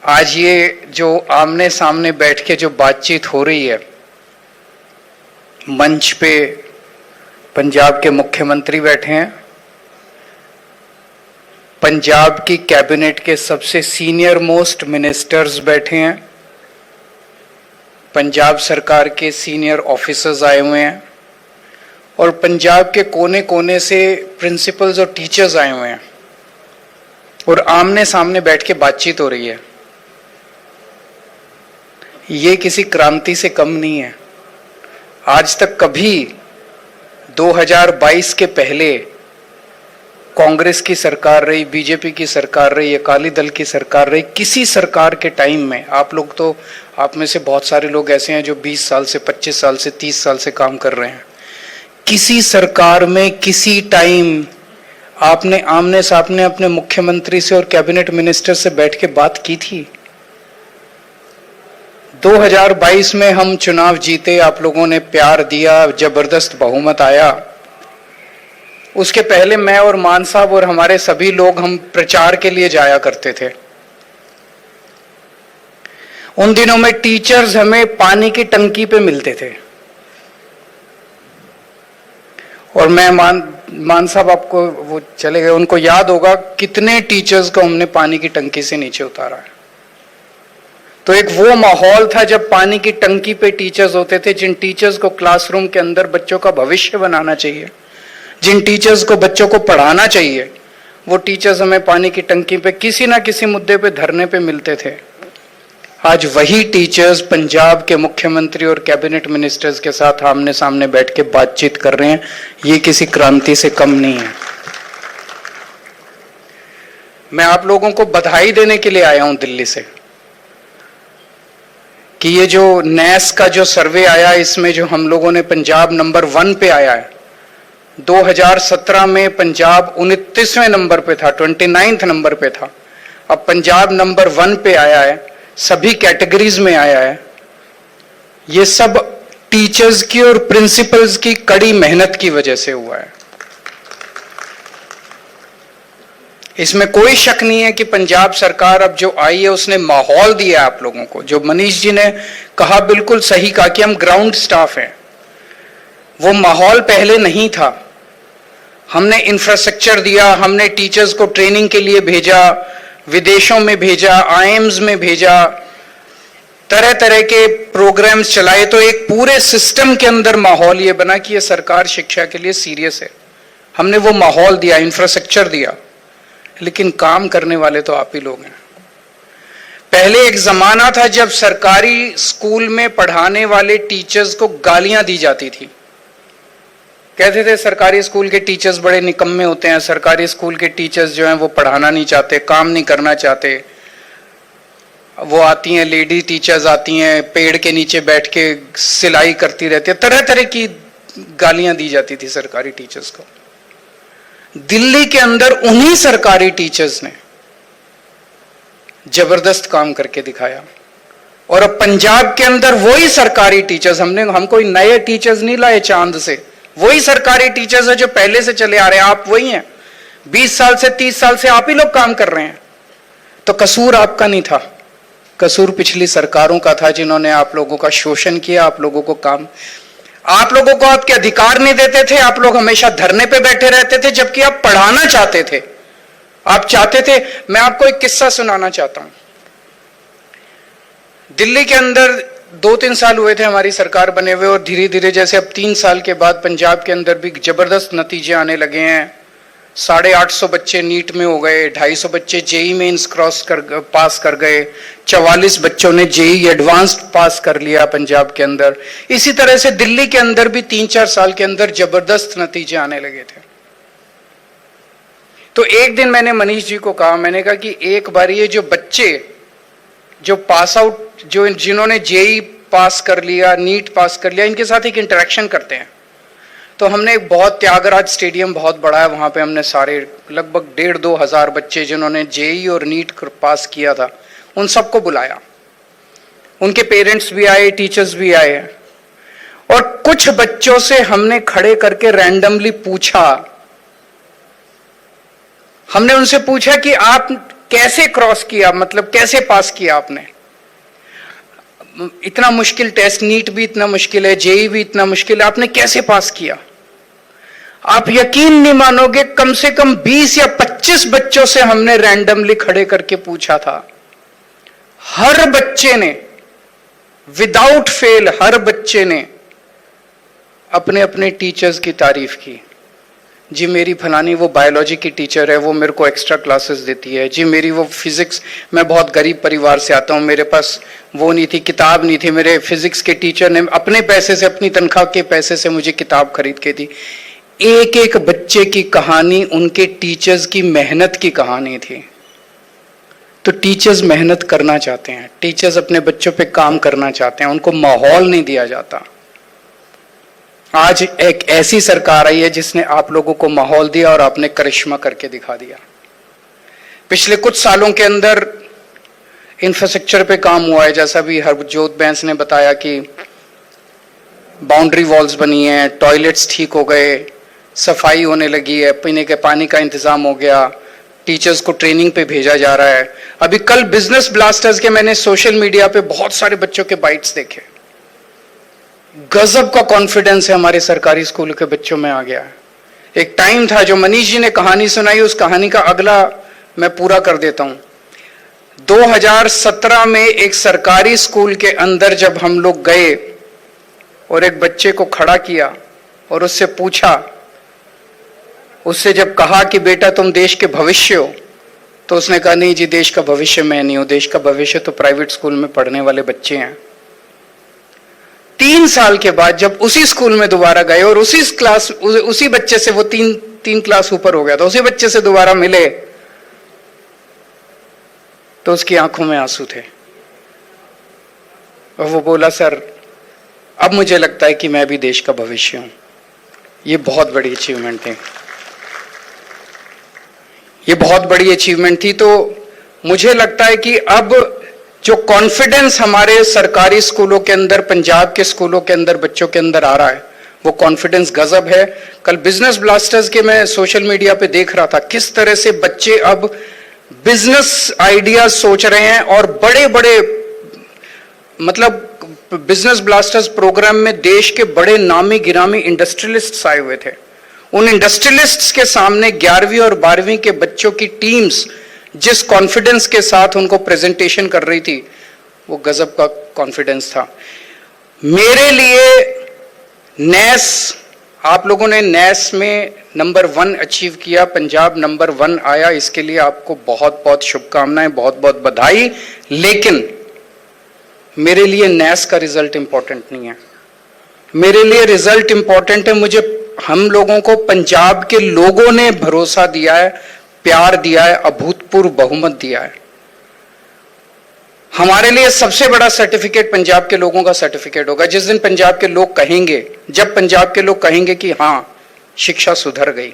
आज ये जो आमने सामने बैठ के जो बातचीत हो रही है, मंच पे पंजाब के मुख्यमंत्री बैठे हैं, पंजाब की कैबिनेट के सबसे सीनियर मोस्ट मिनिस्टर्स बैठे हैं, पंजाब सरकार के सीनियर ऑफिसर्स आए हुए हैं और पंजाब के कोने कोने से प्रिंसिपल्स और टीचर्स आए हुए हैं और आमने सामने बैठ के बातचीत हो रही है। ये किसी क्रांति से कम नहीं है। आज तक कभी 2022 के पहले कांग्रेस की सरकार रही, बीजेपी की सरकार रही, अकाली दल की सरकार रही, किसी सरकार के टाइम में आप में से बहुत सारे लोग ऐसे हैं जो 20 साल से, 25 साल से, 30 साल से काम कर रहे हैं। किसी सरकार में किसी टाइम आपने आमने सामने अपने मुख्यमंत्री से और कैबिनेट मिनिस्टर से बैठ के बात की थी? 2022 में हम चुनाव जीते, आप लोगों ने प्यार दिया, जबरदस्त बहुमत आया। उसके पहले मैं और मान साहब और हमारे सभी लोग हम प्रचार के लिए जाया करते थे। उन दिनों में टीचर्स हमें पानी की टंकी पे मिलते थे और मैं मान साहब आपको वो चले गए, उनको याद होगा कितने टीचर्स को हमने पानी की टंकी से नीचे उतारा है। तो एक वो माहौल था जब पानी की टंकी पे टीचर्स होते थे, जिन टीचर्स को क्लासरूम के अंदर बच्चों का भविष्य बनाना चाहिए, जिन टीचर्स को बच्चों को पढ़ाना चाहिए, वो टीचर्स हमें पानी की टंकी पे किसी ना किसी मुद्दे पे धरने पे मिलते थे। आज वही टीचर्स पंजाब के मुख्यमंत्री और कैबिनेट मिनिस्टर्स के साथ आमने सामने बैठ के बातचीत कर रहे हैं। ये किसी क्रांति से कम नहीं है। मैं आप लोगों को बधाई देने के लिए आया हूं दिल्ली से कि ये जो नैस का जो सर्वे आया, इसमें जो हम लोगों ने पंजाब नंबर 1 पे आया है। 2017 में पंजाब 29वें नंबर पे था, 29th नंबर पे था। अब पंजाब नंबर 1 पे आया है, सभी कैटेगरीज में आया है। ये सब टीचर्स की और प्रिंसिपल्स की कड़ी मेहनत की वजह से हुआ है। इसमें कोई शक नहीं है कि पंजाब सरकार अब जो आई है उसने माहौल दिया आप लोगों को। जो मनीष जी ने कहा, बिल्कुल सही कहा कि हम ग्राउंड स्टाफ हैं। वो माहौल पहले नहीं था। हमने इंफ्रास्ट्रक्चर दिया, हमने टीचर्स को ट्रेनिंग के लिए भेजा, विदेशों में भेजा, आईएम्स में भेजा, तरह तरह के प्रोग्राम्स चलाए। तो एक पूरे सिस्टम के अंदर माहौल ये बना कि ये सरकार शिक्षा के लिए सीरियस है। हमने वो माहौल दिया, इंफ्रास्ट्रक्चर दिया, लेकिन काम करने वाले तो आप ही लोग हैं। पहले एक जमाना था जब सरकारी स्कूल में पढ़ाने वाले टीचर्स को गालियां दी जाती थी। कहते थे सरकारी स्कूल के टीचर्स बड़े निकम्मे होते हैं, सरकारी स्कूल के टीचर्स जो हैं वो पढ़ाना नहीं चाहते, काम नहीं करना चाहते। वो आती हैं, लेडी टीचर्स आती हैं, पेड़ के नीचे बैठ के सिलाई करती रहती है, तरह तरह की गालियां दी जाती थी सरकारी टीचर्स को। दिल्ली के अंदर उन्हीं सरकारी टीचर्स ने जबरदस्त काम करके दिखाया और अब पंजाब के अंदर वही सरकारी टीचर्स, हम कोई नए टीचर्स नहीं लाए चांद से, वही सरकारी टीचर्स है जो पहले से चले आ रहे हैं। आप वही हैं, 20 साल से, 30 साल से आप ही लोग काम कर रहे हैं। तो कसूर आपका नहीं था, कसूर पिछली सरकारों का था जिन्होंने आप लोगों का शोषण किया, आप लोगों को आपके अधिकार नहीं देते थे। आप लोग हमेशा धरने पे बैठे रहते थे, जबकि आप पढ़ाना चाहते थे, आप चाहते थे। मैं आपको एक किस्सा सुनाना चाहता हूं। दिल्ली के अंदर 2-3 साल हुए थे हमारी सरकार बने हुए और धीरे धीरे जैसे अब 3 साल के बाद पंजाब के अंदर भी जबरदस्त नतीजे आने लगे हैं। 850 बच्चे नीट में हो गए, 250 बच्चे जेई मेंस पास कर गए, 44 बच्चों ने जेई एडवांस्ड पास कर लिया पंजाब के अंदर। इसी तरह से दिल्ली के अंदर भी 3-4 साल के अंदर जबरदस्त नतीजे आने लगे थे। तो एक दिन मैंने मनीष जी को कहा, मैंने कहा कि एक बार ये जो बच्चे जो पास आउट, जिन्होंने जेई पास कर लिया, नीट पास कर लिया, इनके साथ एक इंटरेक्शन करते हैं। तो हमने एक बहुत, त्यागराज स्टेडियम बहुत बड़ा है, वहां पे हमने सारे लगभग 1,500-2 हजार बच्चे जिन्होंने जेई और नीट पास किया था, उन सबको बुलाया। उनके पेरेंट्स भी आए, टीचर्स भी आए और कुछ बच्चों से हमने खड़े करके रैंडमली पूछा, हमने उनसे पूछा कि आप कैसे क्रॉस किया, मतलब कैसे पास किया आपने? इतना मुश्किल टेस्ट, नीट भी इतना मुश्किल है, जेई भी इतना मुश्किल है, आपने कैसे पास किया? आप यकीन नहीं मानोगे, कम से कम 20 या 25 बच्चों से हमने रैंडमली खड़े करके पूछा था। हर बच्चे ने विदाउट फेल, हर बच्चे ने अपने अपने टीचर्स की तारीफ की। जी मेरी फलानी वो बायोलॉजी की टीचर है, वो मेरे को एक्स्ट्रा क्लासेस देती है। जी मेरी वो फिजिक्स, मैं बहुत गरीब परिवार से आता हूँ, मेरे पास वो नहीं थी, किताब नहीं थी, मेरे फिजिक्स के टीचर ने अपने पैसे से, अपनी तनख्वाह के पैसे से मुझे किताब खरीद के दी। एक एक बच्चे की कहानी उनके टीचर्स की मेहनत की कहानी थी। तो टीचर्स मेहनत करना चाहते हैं, टीचर्स अपने बच्चों पे काम करना चाहते हैं, उनको माहौल नहीं दिया जाता। आज एक ऐसी सरकार आई है जिसने आप लोगों को माहौल दिया और आपने करिश्मा करके दिखा दिया। पिछले कुछ सालों के अंदर इंफ्रास्ट्रक्चर पे काम हुआ है, जैसा भी हरजोत बैंस ने बताया कि बाउंड्री वॉल्स बनी है, टॉयलेट्स ठीक हो गए, सफाई होने लगी है, पीने के पानी का इंतजाम हो गया, टीचर्स को ट्रेनिंग पे भेजा जा रहा है। अभी कल बिजनेस ब्लास्टर्स के मैंने सोशल मीडिया पे बहुत सारे बच्चों के बाइट्स देखे। गजब का कॉन्फिडेंस है हमारे सरकारी स्कूल के बच्चों में आ गया है। एक टाइम था, जो मनीष जी ने कहानी सुनाई, उस कहानी का अगला मैं पूरा कर देता हूं। 2017 में एक सरकारी स्कूल के अंदर जब हम लोग गए और एक बच्चे को खड़ा किया और उससे पूछा, उससे जब कहा कि बेटा तुम देश के भविष्य हो, तो उसने कहा नहीं जी, देश का भविष्य मैं नहीं हूं, देश का भविष्य तो प्राइवेट स्कूल में पढ़ने वाले बच्चे हैं। 3 साल के बाद जब उसी स्कूल में दोबारा गए और उसी बच्चे से, वो तीन क्लास ऊपर हो गया था, उसी बच्चे से दोबारा मिले, तो उसकी आंखों में आंसू थे और वो बोला, सर अब मुझे लगता है कि मैं भी देश का भविष्य हूं। ये बहुत बड़ी अचीवमेंट थी, ये बहुत बड़ी अचीवमेंट थी। तो मुझे लगता है कि अब जो कॉन्फिडेंस हमारे सरकारी स्कूलों के अंदर, पंजाब के स्कूलों के अंदर बच्चों के अंदर आ रहा है, वो कॉन्फिडेंस गजब है। कल बिजनेस ब्लास्टर्स के मैं सोशल मीडिया पे देख रहा था, किस तरह से बच्चे अब बिजनेस आइडिया सोच रहे हैं और बड़े बड़े, मतलब बिजनेस ब्लास्टर्स प्रोग्राम में देश के बड़े नामी गिरामी इंडस्ट्रियलिस्ट्स आए हुए थे। उन इंडस्ट्रियलिस्ट्स के सामने 11वीं और 12वीं के बच्चों की टीम्स जिस कॉन्फिडेंस के साथ उनको प्रेजेंटेशन कर रही थी, वो गजब का कॉन्फिडेंस था। मेरे लिए नेस, आप लोगों ने नेस में नंबर 1 अचीव किया, पंजाब नंबर 1 आया, इसके लिए आपको बहुत बहुत शुभकामनाएं, बहुत बहुत बधाई। लेकिन मेरे लिए नेस का रिजल्ट इंपॉर्टेंट नहीं है, मेरे लिए रिजल्ट इंपॉर्टेंट है, मुझे, हम लोगों को पंजाब के लोगों ने भरोसा दिया है, प्यार दिया है, अभूतपूर्व बहुमत दिया है। हमारे लिए सबसे बड़ा सर्टिफिकेट पंजाब के लोगों का सर्टिफिकेट होगा जिस दिन पंजाब के लोग कहेंगे, जब पंजाब के लोग कहेंगे कि हां शिक्षा सुधर गई,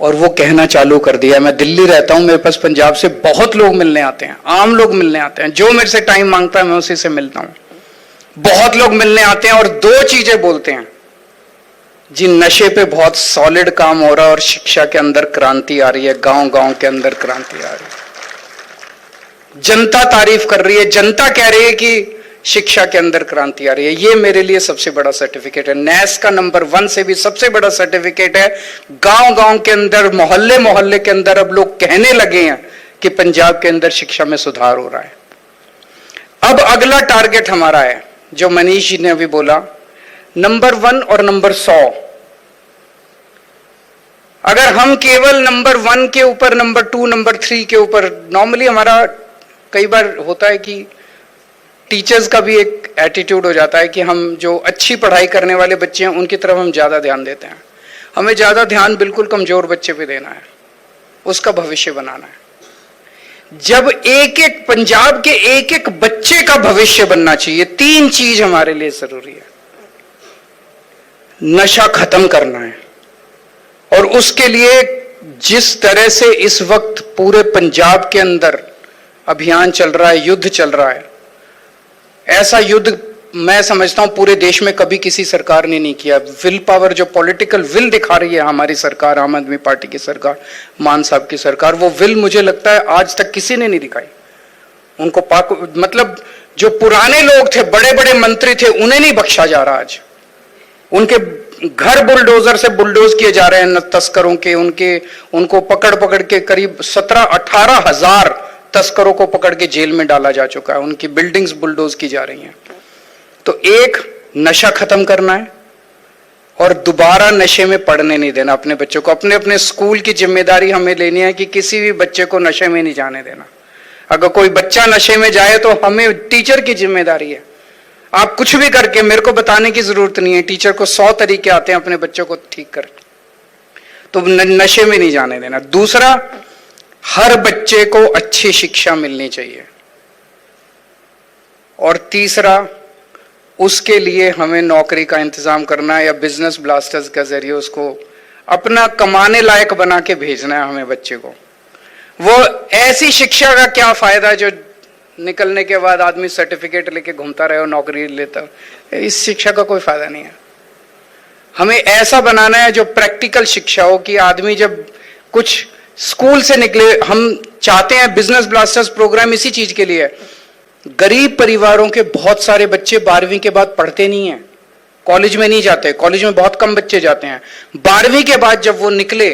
और वो कहना चालू कर दिया। मैं दिल्ली रहता हूं, मेरे पास पंजाब से बहुत लोग मिलने आते हैं, आम लोग मिलने आते हैं, जो मेरे से टाइम मांगता है मैं उसी से मिलता हूं। बहुत लोग मिलने आते हैं और 2 चीजें बोलते हैं, जी नशे पे बहुत सॉलिड काम हो रहा है और शिक्षा के अंदर क्रांति आ रही है, गांव गांव के अंदर क्रांति आ रही है। जनता तारीफ कर रही है, जनता कह रही है कि शिक्षा के अंदर क्रांति आ रही है। ये मेरे लिए सबसे बड़ा सर्टिफिकेट है। नेस का नंबर 1 से भी सबसे बड़ा सर्टिफिकेट है। गांव गांव के अंदर, मोहल्ले मोहल्ले के अंदर अब लोग कहने लगे हैं कि पंजाब के अंदर शिक्षा में सुधार हो रहा है। अब अगला टारगेट हमारा है, जो मनीष जी ने अभी बोला, नंबर 1 और नंबर 100। अगर हम केवल नंबर 1 के ऊपर, नंबर 2, नंबर 3 के ऊपर, नॉर्मली हमारा कई बार होता है कि टीचर्स का भी एक एटीट्यूड हो जाता है कि हम जो अच्छी पढ़ाई करने वाले बच्चे हैं उनकी तरफ हम ज्यादा ध्यान देते हैं। हमें ज्यादा ध्यान बिल्कुल कमजोर बच्चे पे देना है, उसका भविष्य बनाना है। जब एक एक पंजाब के एक एक बच्चे का भविष्य बनना चाहिए, 3 चीज हमारे लिए जरूरी है। नशा खत्म करना है, और उसके लिए जिस तरह से इस वक्त पूरे पंजाब के अंदर अभियान चल रहा है, युद्ध चल रहा है, ऐसा युद्ध मैं समझता हूं पूरे देश में कभी किसी सरकार ने नहीं किया। विल पावर, जो पॉलिटिकल विल दिखा रही है हमारी सरकार, आम आदमी पार्टी की सरकार, मान साहब की सरकार, वो विल मुझे लगता है आज तक किसी ने नहीं दिखाई। उनको मतलब जो पुराने लोग थे, बड़े बड़े मंत्री थे, उन्हें नहीं बख्शा जा रहा आज। उनके घर बुलडोजर से बुलडोज किए जा रहे हैं तस्करों के। उनको पकड़ पकड़ के करीब 17-18 हजार तस्करों को पकड़ के जेल में डाला जा चुका है। उनकी बिल्डिंग्स बुलडोज की जा रही हैं। तो एक, नशा खत्म करना है और दोबारा नशे में पड़ने नहीं देना अपने बच्चों को। अपने अपने स्कूल की जिम्मेदारी हमें लेनी है कि किसी भी बच्चे को नशे में नहीं जाने देना। अगर कोई बच्चा नशे में जाए तो हमें, टीचर की जिम्मेदारी है। आप कुछ भी करके, मेरे को बताने की जरूरत नहीं है, टीचर को 100 तरीके आते हैं अपने बच्चों को ठीक कर, तो नशे में नहीं जाने देना। दूसरा, हर बच्चे को अच्छी शिक्षा मिलनी चाहिए। और तीसरा, उसके लिए हमें नौकरी का इंतजाम करना है या बिजनेस ब्लास्टर्स के जरिए उसको अपना कमाने लायक बना के भेजना है हमें बच्चे को। वो ऐसी शिक्षा का क्या फायदा जो निकलने के बाद आदमी सर्टिफिकेट लेके घूमता रहे और नौकरी लेता, इस शिक्षा का कोई फायदा नहीं है। हमें ऐसा बनाना है जो प्रैक्टिकल शिक्षा हो, कि आदमी जब कुछ स्कूल से निकले, हम चाहते हैं बिजनेस ब्लास्टर्स प्रोग्राम इसी चीज के लिए। गरीब परिवारों के बहुत सारे बच्चे 12वीं के बाद पढ़ते नहीं हैं, कॉलेज में नहीं जाते, कॉलेज में बहुत कम बच्चे जाते हैं। 12वीं के बाद जब वो निकले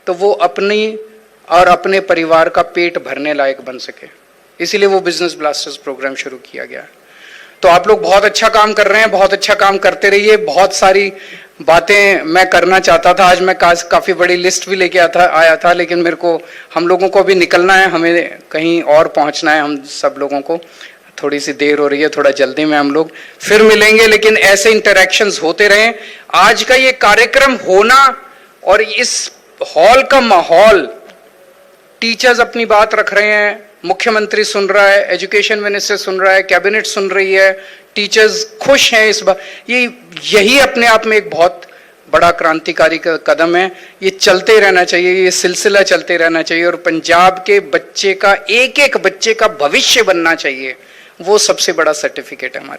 तो वो अपनी और अपने परिवार का पेट भरने लायक बन सके, इसीलिए वो बिजनेस ब्लास्टर्स प्रोग्राम शुरू किया गया। तो आप लोग बहुत अच्छा काम कर रहे हैं, बहुत अच्छा काम करते रहिए। बहुत सारी बातें मैं करना चाहता था, आज मैं काफी बड़ी लिस्ट भी लेके आया था, लेकिन मेरे को, हम लोगों को भी निकलना है, हमें कहीं और पहुंचना है। हम सब लोगों को थोड़ी सी देर हो रही है, थोड़ा जल्दी में हम लोग फिर मिलेंगे, लेकिन ऐसे इंटरैक्शंस होते रहें। आज का ये कार्यक्रम होना और इस हॉल का माहौल, टीचर्स अपनी बात रख रहे हैं, मुख्यमंत्री सुन रहा है, एजुकेशन मिनिस्टर सुन रहा है, कैबिनेट सुन रही है, टीचर्स खुश हैं इस बार, यही अपने आप में एक बहुत बड़ा क्रांतिकारी कदम है। ये चलते रहना चाहिए, ये सिलसिला चलते रहना चाहिए और पंजाब के बच्चे का, एक एक बच्चे का भविष्य बनना चाहिए। वो सबसे बड़ा सर्टिफिकेट है हमारे लिए।